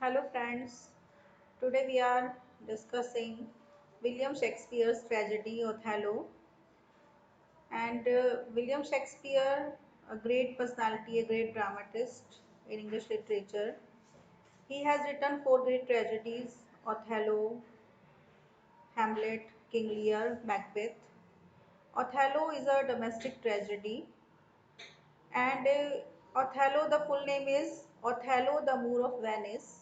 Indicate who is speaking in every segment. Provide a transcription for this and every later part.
Speaker 1: Hello friends, today we are discussing William Shakespeare's tragedy Othello. And William Shakespeare, a great personality, a great dramatist in English literature. He has written four great tragedies: Othello, Hamlet, King Lear, Macbeth. Othello is a domestic tragedy, and Othello, the full name is Othello, the Moor of Venice.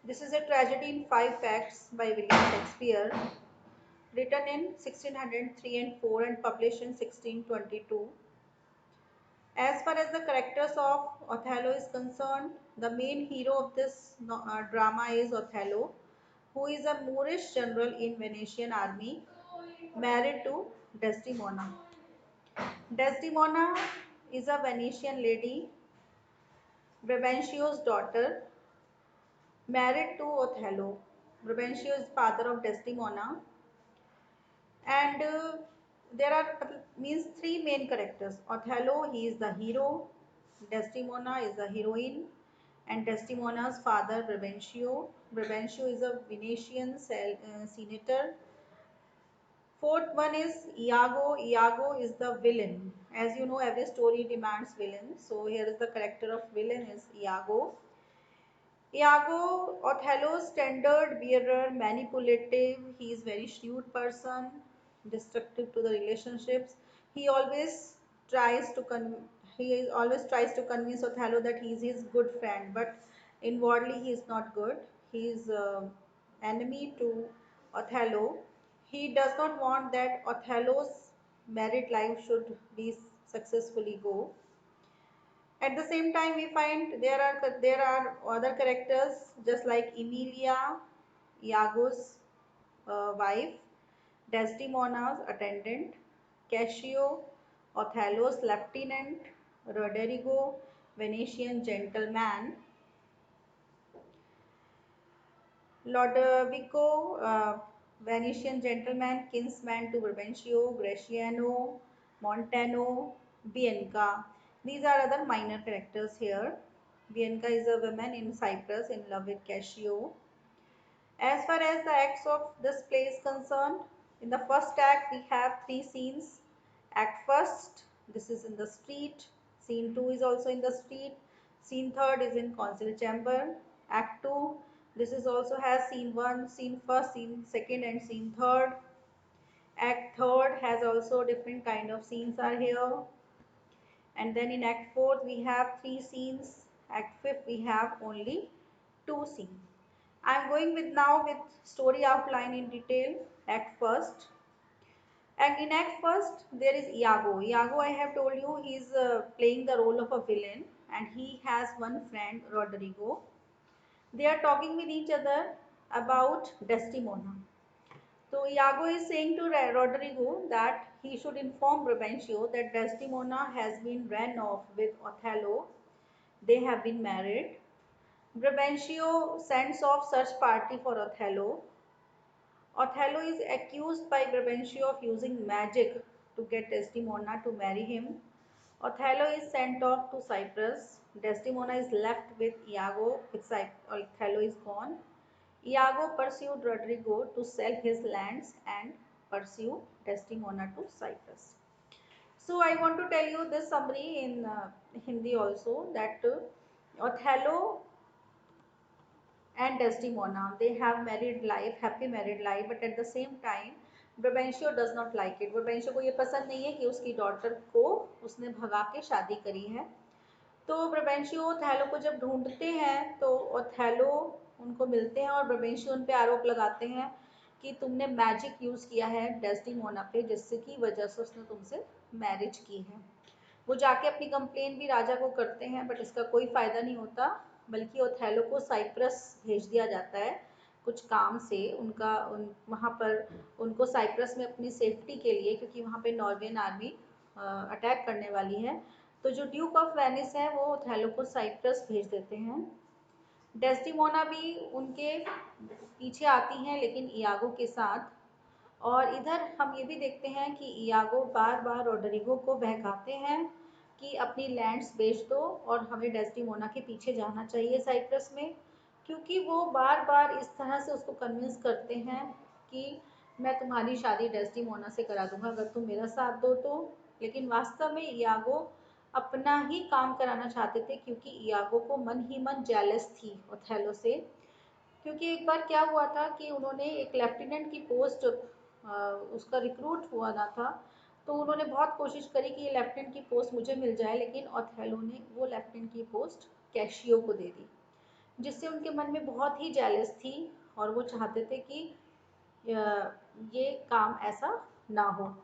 Speaker 1: This is a tragedy in five acts by William Shakespeare, written in 1603 and 4 and published in 1622. As far as the characters of Othello is concerned, the main hero of this drama is Othello, who is a Moorish general in Venetian army, married to Desdemona. Desdemona is a Venetian lady, Brabantio's daughter, married to Othello. Brabantio is father of Desdemona, and there are means three main characters. Othello, he is the hero. Desdemona is the heroine, and Desdemona's father Brabantio is a Venetian senator. Fourth one is Iago. Iago is the villain. As you know, every story demands villain, so here is the character of villain is Iago. Iago, Othello's standard bearer, manipulative. He is very shrewd person, destructive to the relationships. He always tries to always tries to convince Othello that he is his good friend, but inwardly he is not good. He is enemy to Othello. He does not want that Othello's married life should be successfully go. At the same time, we find there are other characters just like Emilia, Iago's wife, Desdemona's attendant, Cassio, Othello's lieutenant, Roderigo, Venetian gentleman, Lodovico, Venetian gentleman, kinsman to Brabantio, Gratiano, Montano, Bianca. These are other minor characters here. Bianca is a woman in Cyprus in love with Cassio. As far as the acts of this play is concerned, in the first act we have three scenes. Act first, this is in the street. Scene 2 is also in the street. Scene 3rd is in council chamber. Act 2, this is also has scene 1, scene 1st, scene 2nd and scene 3rd. Act 3rd has also different kind of scenes are here. And then in Act 4th we have three scenes. Act 5th we have only two scenes. I am going with now with story outline in detail. Act first. And in Act first there is Iago. Iago, I have told you, he is playing the role of a villain, and he has one friend Roderigo. They are talking with each other about Desdemona. So Iago is saying to Roderigo that he should inform Brabantio that Desdemona has been ran off with Othello. They have been married. Brabantio sends off search party for Othello. Othello is accused by Brabantio of using magic to get Desdemona to marry him. Othello is sent off to Cyprus. Desdemona is left with Iago. Othello is gone. Iago pursued Roderigo to sell his lands and pursue Desdemona to Cyprus. So I want to tell you this summary in Hindi also, that Othello and Desdemona, they have married life, happy married life, but at the same time Brabantio does not like it. Brabantio को ये पसंद नहीं है कि उसकी daughter को उसने भगा के शादी करी है. तो ब्रबेंशियो ओथेलो को जब ढूंढते हैं तो ओथेलो उनको मिलते हैं और ब्रबेंशियो उन पे आरोप लगाते हैं कि तुमने मैजिक यूज़ किया है डेस्टिमोना पे, जिससे की वजह से उसने तुमसे मैरिज की है. वो जाके अपनी कंप्लेन भी राजा को करते हैं, बट इसका कोई फ़ायदा नहीं होता, बल्कि ओथेलो को साइप्रस भेज दिया जाता है कुछ काम से. वहाँ पर उनको साइप्रस में अपनी सेफ्टी के लिए, क्योंकि वहाँ पे नॉर्वेन आर्मी अटैक करने वाली है, तो जो ड्यूक ऑफ वेनिस है वो ओथेलो को साइप्रस भेज देते हैं. डेस्टिमोना भी उनके पीछे आती हैं, लेकिन इयागो के साथ. और इधर हम ये भी देखते हैं कि इयागो बार बार रोड्रिगो को बहकाते हैं कि अपनी लैंड्स बेच दो और हमें डेस्टिमोना के पीछे जाना चाहिए साइप्रस में. क्योंकि वो बार बार इस तरह से उसको कन्विंस करते हैं कि मैं तुम्हारी शादी डेस्टिमोना से करा दूंगा अगर तुम मेरा साथ दो तो। लेकिन वास्तव में इयागो अपना ही काम कराना चाहते थे, क्योंकि इयागो को मन ही मन जेलस थी ओथेलो से। क्योंकि एक बार क्या हुआ था कि उन्होंने एक लेफ्टिनेंट की पोस्ट, उसका रिक्रूट हुआ ना था, तो उन्होंने बहुत कोशिश करी कि ये लेफ्टिनेंट की पोस्ट मुझे मिल जाए, लेकिन ओथेलो ने वो लेफ्टिनेंट की पोस्ट कैशियो को दे दी, जिससे उनके मन में बहुत ही जेलस थी और वो चाहते थे कि ये काम ऐसा ना हो।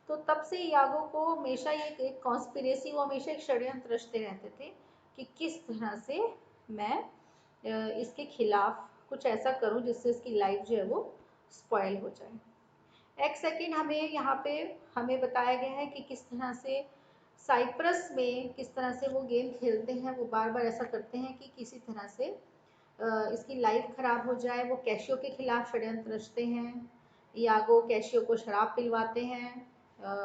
Speaker 1: तो तब से यागो को हमेशा ये एक कॉन्स्पिरेसी, वो हमेशा एक षड्यंत्र रचते रहते थे कि किस तरह से मैं इसके खिलाफ कुछ ऐसा करूं जिससे इसकी लाइफ जो है वो स्पॉयल हो जाए। एक सेकेंड, हमें यहाँ पे हमें बताया गया है कि किस तरह से साइप्रस में किस तरह से वो गेम खेलते हैं। वो बार बार ऐसा करते हैं कि किसी तरह से इसकी लाइफ खराब हो जाए। वो कैशियो के खिलाफ षड्यंत्र रचते हैं। यागो कैशियो को शराब पिलवाते हैं,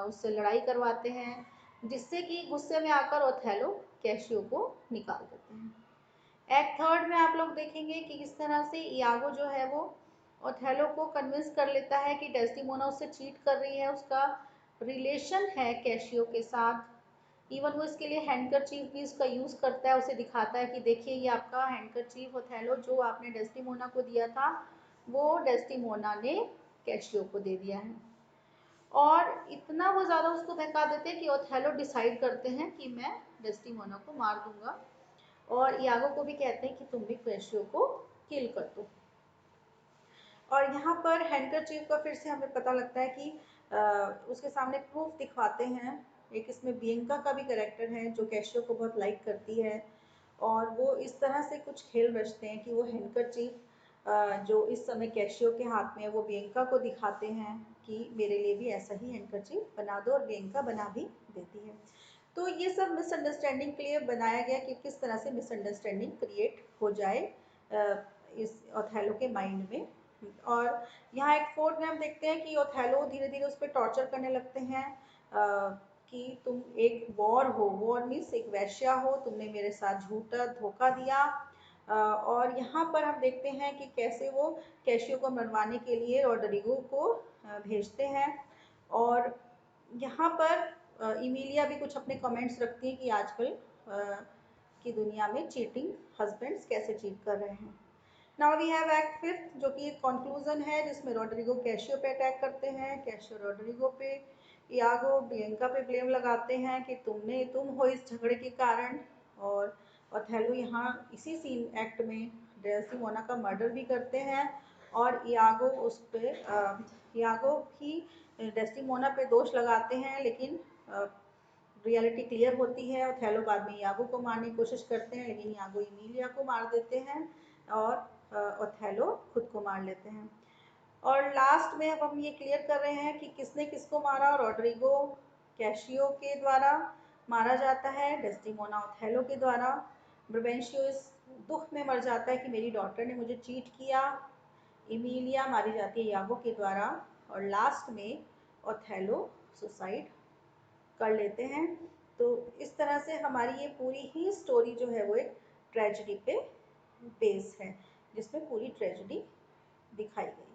Speaker 1: उससे लड़ाई करवाते हैं, जिससे कि गुस्से में आकर ओथेलो कैशियो को निकाल देते हैं। एक्ट थर्ड में आप लोग देखेंगे कि किस तरह से यागो जो है वो ओथेलो को कन्विंस कर लेता है कि डेस्टिमोना उससे चीट कर रही है, उसका रिलेशन है कैशियो के साथ। इवन वो इसके लिए हैंडकरचीफ भी इसका यूज करता है, उसे दिखाता है कि देखिए ये आपका हैंडकरचीफ ओथेलो जो आपने डेस्टिमोना को दिया था, वो डेस्टिमोना ने कैशियो को दे दिया है। और इतना वो ज्यादा उसको बहका देते हैं कि ओथेलो डिसाइड करते हैं कि मैं डेस्टिमोना को मार दूंगा, और यागो को भी कहते हैं कि तुम भी कैशियो को किल कर दो। और यहाँ पर हैंडकरचीफ का फिर से हमें पता लगता है कि उसके सामने प्रूफ दिखवाते हैं। एक इसमें बियंका का भी कैरेक्टर है जो कैशियो को बहुत लाइक करती है, और वो इस तरह से कुछ खेल रचते हैं कि वो हैंडकरचीफ जो इस समय कैशियो के हाथ में है वो बियंका को दिखाते हैं कि मेरे लिए भी ऐसा ही हैंडकरचीफ बना दो, और बियंका बना भी देती है। तो ये सब मिसअंडरस्टैंडिंग के लिए बनाया गया कि किस तरह से मिसअंडरस्टैंडिंग क्रिएट हो जाए इस ओथेलो के माइंड में। और यहाँ एक फोर्थ में हम देखते हैं कि ओथेलो धीरे धीरे उस पर टॉर्चर करने लगते हैं कि तुम एक वॉर हो, वॉर मीन्स एक वैश्या हो, तुमने मेरे साथ झूठा धोखा दिया। और यहाँ पर हम देखते हैं कि कैसे वो कैशियो को मरवाने के लिए रोड्रिगो को भेजते हैं। और यहाँ पर इमिलिया भी कुछ अपने कमेंट्स रखती है कि आजकल की दुनिया में चीटिंग हस्बैंड्स कैसे चीट कर रहे हैं। Now we have act fifth, जो कि एक कंक्लूजन है जिसमें रोड्रिगो कैशियो पे अटैक करते हैं, कैशियो रोड्रिगो पे, यागो बियंका पे ब्लेम लगाते हैं कि तुम हो इस झगड़े के कारण। और ओथेलो यहाँ इसी सीन एक्ट में डेस्टिमोना का मर्डर भी करते हैं, और यागो भी डेस्टिमोना पे दोष लगाते हैं, लेकिन रियलिटी क्लियर होती है। ओथेलो बाद में यागो को मारने की कोशिश करते हैं, लेकिन यागो इमिलिया को मार देते हैं, और ओथेलो खुद को मार लेते हैं। और लास्ट में अब हम ये क्लियर कर रहे हैं कि किसने किसको मारा। रोड्रिगो कैशियो के द्वारा मारा जाता है, डेस्टिमोना ओथेलो के द्वारा। ब्रबेंशियो इस दुख में मर जाता है कि मेरी डॉटर ने मुझे चीट किया। इमिलिया मारी जाती है यागो के द्वारा, और लास्ट में ओथेलो सुसाइड कर लेते हैं। तो इस तरह से हमारी ये पूरी ही स्टोरी जो है वो एक ट्रेजेडी पे बेस है, जिसमें पूरी ट्रेजेडी दिखाई गई।